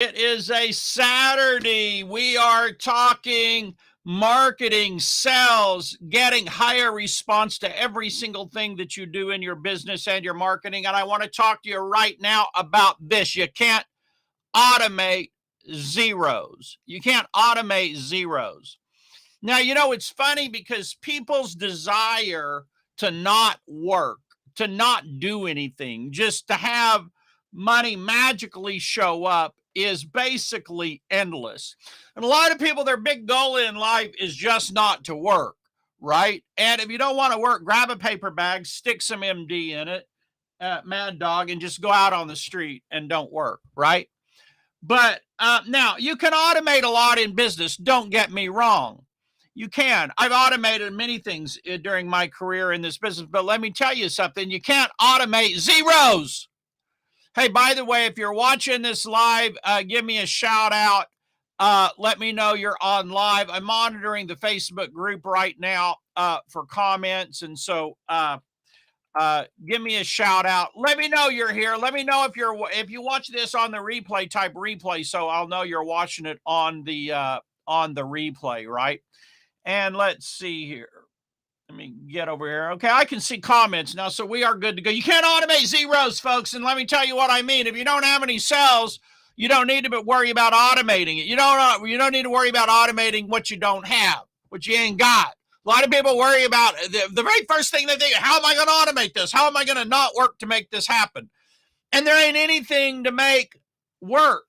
It is a Saturday. We are talking marketing, sales, getting higher response to every single thing that you do in your business and your marketing. And I want to talk to you right now about this. You can't automate zeros. You can't automate zeros. Now, it's funny because people's desire to not work, to not do anything, just to have money magically show up is basically endless. And a lot of people, their big goal in life is just not to work, right? And if you don't want to work, grab a paper bag, stick some MD in it, Mad Dog, and just go out on the street and don't work, right? But now you can automate a lot in business. Don't get me wrong. You can. I've automated many things during my career in this business, but let me tell you something. You can't automate zeros. Hey, by the way, if you're watching this live, give me a shout out. Let me know you're on live. I'm monitoring the Facebook group right now for comments. And so give me a shout out. Let me know you're here. Let me know if you watch this on the replay, type replay, so I'll know you're watching it on the replay, right? And let's see here. Let me get over here. Okay, I can see comments now, so we are good to go. You can't automate zeros, folks, and let me tell you what I mean. If you don't have any sales, you don't need to worry about automating it. You don't need to worry about automating what you don't have, what you ain't got. A lot of people worry about the very first thing they think, how am I going to automate this? How am I going to not work to make this happen? And there ain't anything to make work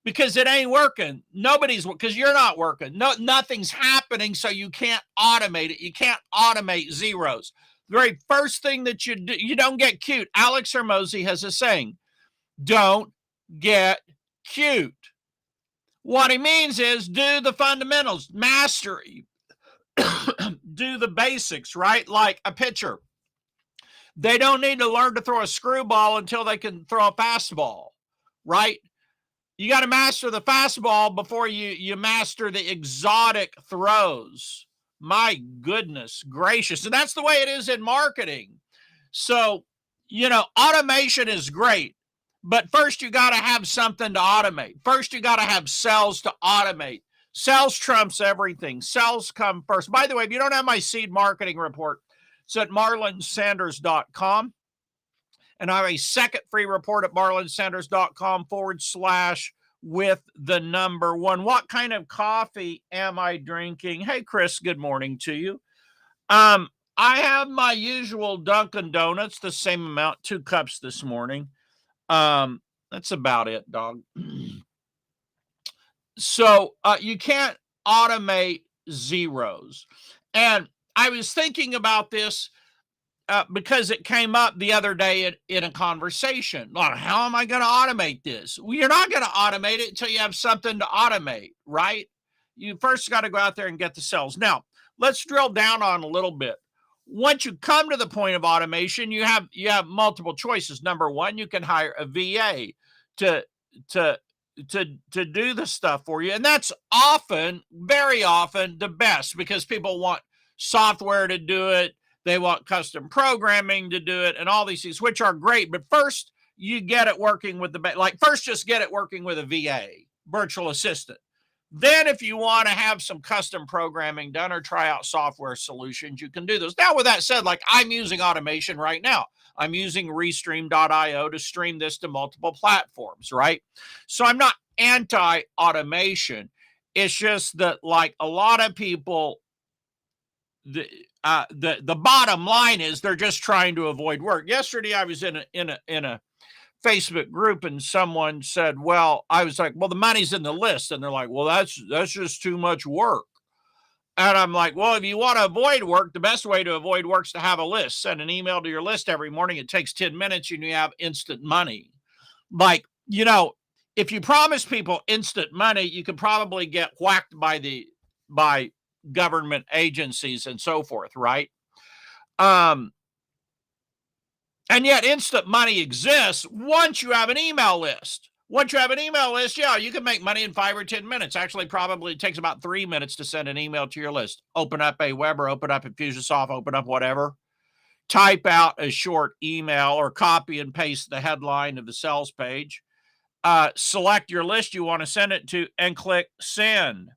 because it ain't working. Because you're not working. Nothing's happening, so you can't automate it. You can't automate zeros. The very first thing that you do, you don't get cute. Alex Hermosi has a saying, don't get cute. What he means is do the fundamentals, mastery, do the basics, right? Like a pitcher. They don't need to learn to throw a screwball until they can throw a fastball, right? You got to master the fastball before you master the exotic throws. My goodness gracious. And that's the way it is in marketing. So, automation is great, but first you got to have something to automate. First you got to have sales to automate. Sales trumps everything. Sales come first. By the way, if you don't have my seed marketing report, it's at marlonsanders.com. And I have a second free report at marlonsanders.com/with1. What kind of coffee am I drinking? Hey, Chris, good morning to you. I have my usual Dunkin' Donuts, the same amount, 2 cups this morning. That's about it, dog. So you can't automate zeros. And I was thinking about this because it came up the other day in a conversation. Like, how am I going to automate this? Well, you're not going to automate it until you have something to automate, right? You first got to go out there and get the sales. Now, let's drill down on a little bit. Once you come to the point of automation, you have multiple choices. Number one, you can hire a VA to do the stuff for you. And that's very often the best because people want software to do it. They want custom programming to do it and all these things, which are great. But first, you get it working with just get it working with a VA, virtual assistant. Then if you want to have some custom programming done or try out software solutions, you can do those. Now, with that said, I'm using automation right now. I'm using Restream.io to stream this to multiple platforms, right? So I'm not anti-automation. It's just that a lot of people, the bottom line is they're just trying to avoid work. Yesterday, I was in a Facebook group and someone said, I was like, the money's in the list. And they're like, that's just too much work. And I'm like, if you want to avoid work, the best way to avoid work is to have a list. Send an email to your list every morning. It takes 10 minutes and you have instant money. If you promise people instant money, you could probably get whacked by government agencies and so forth, right? And yet instant money exists once you have an email list. Once you have an email list, you can make money in 5 or 10 minutes. Actually, probably it takes about 3 minutes to send an email to your list. Open up Aweber, open up Infusionsoft, open up whatever. Type out a short email or copy and paste the headline of the sales page. select your list you want to send it to and click send.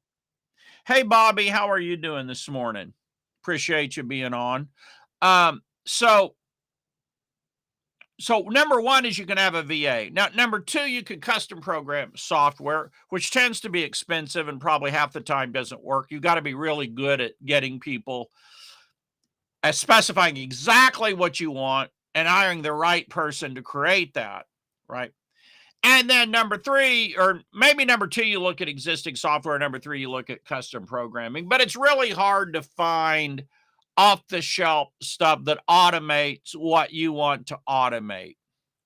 Hey, Bobby, how are you doing this morning? Appreciate you being on. So number one is you can have a VA. Now, number two, you can custom program software, which tends to be expensive and probably half the time doesn't work. You got to be really good at getting people at specifying exactly what you want and hiring the right person to create that, right? And then number three, or maybe number two, you look at existing software. Number three, you look at custom programming. But it's really hard to find off-the-shelf stuff that automates what you want to automate,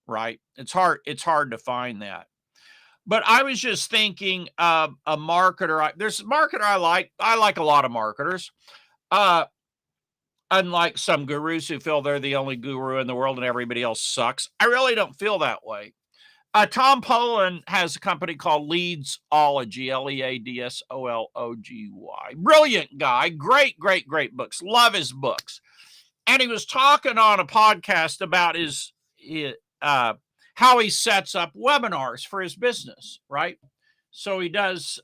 right? It's hard to find that. But I was just thinking of a marketer. There's a marketer I like. I like a lot of marketers. Unlike some gurus who feel they're the only guru in the world and everybody else sucks. I really don't feel that way. Tom Poland has a company called Leadsology, Leadsology. Brilliant guy. Great books. Love his books. And he was talking on a podcast about how he sets up webinars for his business, right? So he does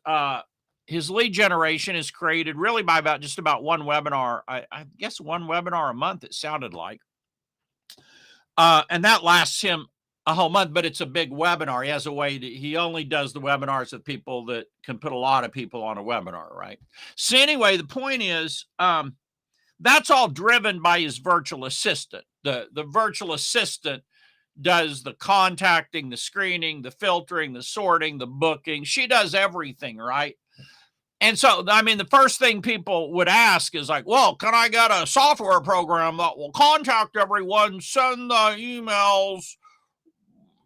his lead generation is created really by just about one webinar. I guess one webinar a month, it sounded like. And that lasts him a whole month, but it's a big webinar. He has a way he only does the webinars with people that can put a lot of people on a webinar, right? So anyway, the point is, that's all driven by his virtual assistant. The virtual assistant does the contacting, the screening, the filtering, the sorting, the booking. She does everything, right? And so, I mean, the first thing people would ask is like, well, can I get a software program that will contact everyone, send the emails,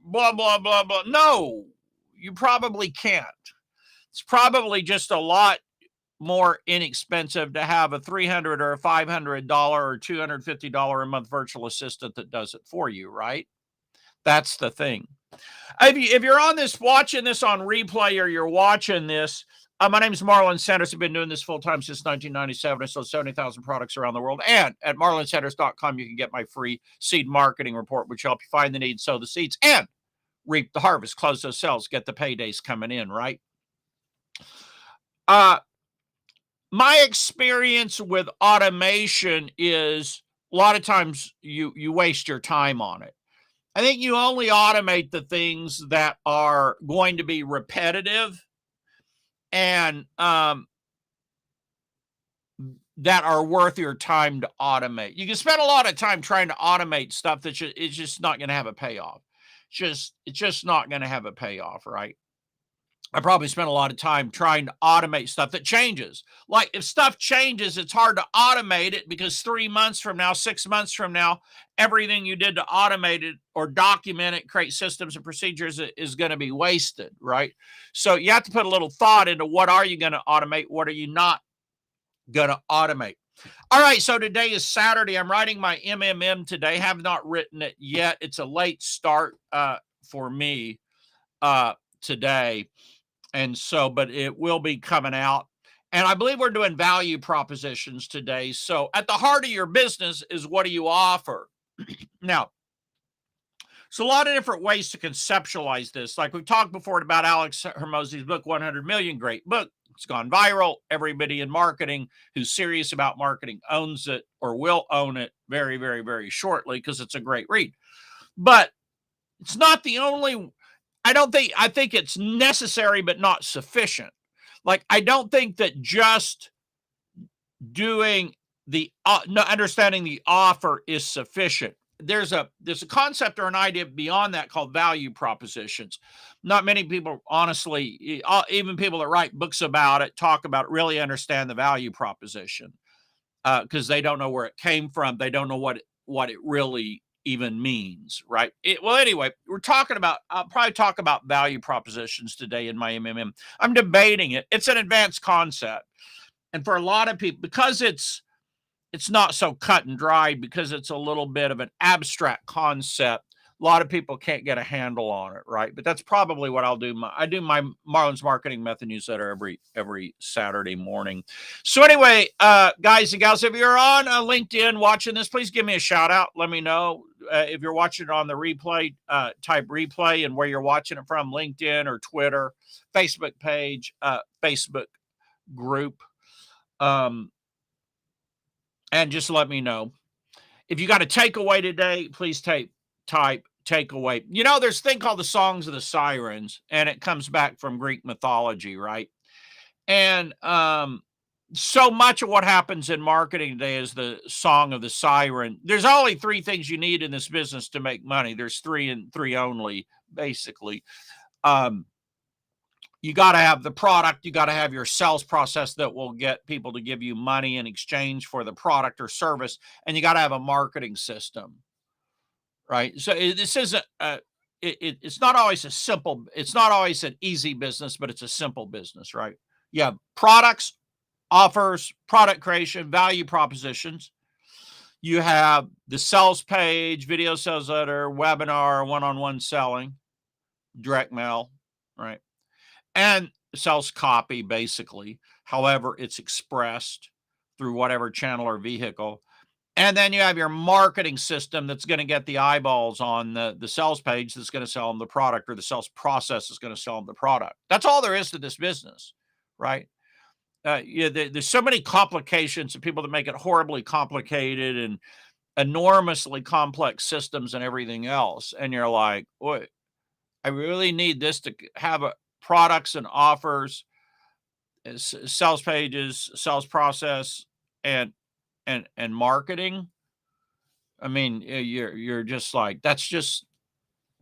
blah, blah, blah, blah? No, you probably can't. It's probably just a lot more inexpensive to have a $300 or a $500 or $250 a month virtual assistant that does it for you, right? That's the thing. If you're on this, watching this on replay, or you're watching this, my name is Marlon Sanders. I've been doing this full time since 1997. I sold 70,000 products around the world. And at marlonsanders.com, you can get my free seed marketing report, which help you find the need, sow the seeds, and reap the harvest, close those sales, get the paydays coming in, right? My experience with automation is a lot of times you waste your time on it. I think you only automate the things that are going to be repetitive and that are worth your time to automate. You can spend a lot of time trying to automate stuff that it's just not going to have a payoff. It's just not going to have a payoff, right? I probably spent a lot of time trying to automate stuff that changes. Like if stuff changes, it's hard to automate it because 3 months from now, 6 months from now, everything you did to automate it or document it, create systems and procedures is going to be wasted, right? So you have to put a little thought into what are you going to automate? What are you not going to automate? All right, so today is Saturday. I'm writing my MMM today. Have not written it yet. It's a late start for me today. And so, but it will be coming out. And I believe we're doing value propositions today. So at the heart of your business is what do you offer? Now, so a lot of different ways to conceptualize this. Like we've talked before about Alex Hormozi's book, 100 Million, great book. It's gone viral. Everybody in marketing who's serious about marketing owns it or will own it very, very, very shortly because it's a great read. But it's not the only. I think it's necessary, but not sufficient. Like, I don't think that just doing understanding the offer is sufficient. There's a concept or an idea beyond that called value propositions. Not many people, honestly, even people that write books about it, talk about it, really understand the value proposition because they don't know where it came from. They don't know what it really even means, right? Well, anyway, I'll probably talk about value propositions today in my MMM. I'm debating it. It's an advanced concept. And for a lot of people, because it's not so cut and dried, because it's a little bit of an abstract concept, A lot of people can't get a handle on it, right? But that's probably what I'll do. I do my Marlon's Marketing Method newsletter every Saturday morning. So anyway, guys and gals, if you're on LinkedIn watching this, please give me a shout out. Let me know if you're watching it on the replay. Type replay and where you're watching it from: LinkedIn or Twitter, Facebook page, Facebook group, and just let me know. If you got a takeaway today, please type takeaway. You know, there's a thing called the songs of the sirens, and it comes back from Greek mythology, right? And so much of what happens in marketing today is the song of the siren. There's only three things you need in this business to make money. There's three and three only, basically. You got to have the product. You got to have your sales process that will get people to give you money in exchange for the product or service. And you got to have a marketing system, right? So this isn't, it's not always it's not always an easy business, but it's a simple business, right? You have products, offers, product creation, value propositions. You have the sales page, video sales letter, webinar, one-on-one selling, direct mail, right? And sales copy, basically, however it's expressed through whatever channel or vehicle. And then you have your marketing system that's going to get the eyeballs on the sales page that's going to sell them the product, or the sales process is going to sell them the product. That's all there is to this business, right? There's so many complications and people that make it horribly complicated and enormously complex systems and everything else. And you're like, boy, I really need this to have products and offers, sales pages, sales process, and marketing. I mean, you're just like, that's just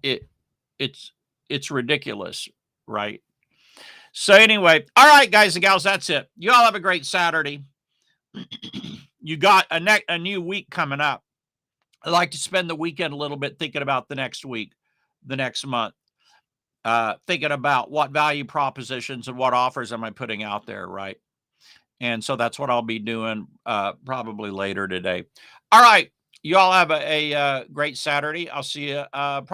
it. It's ridiculous, right? So anyway, all right, guys and gals, that's it. You all have a great Saturday. You got a new week coming up. I like to spend the weekend a little bit thinking about the next week, the next month. Thinking about what value propositions and what offers am I putting out there, right? And so that's what I'll be doing probably later today. All right. You all have a great Saturday. I'll see you probably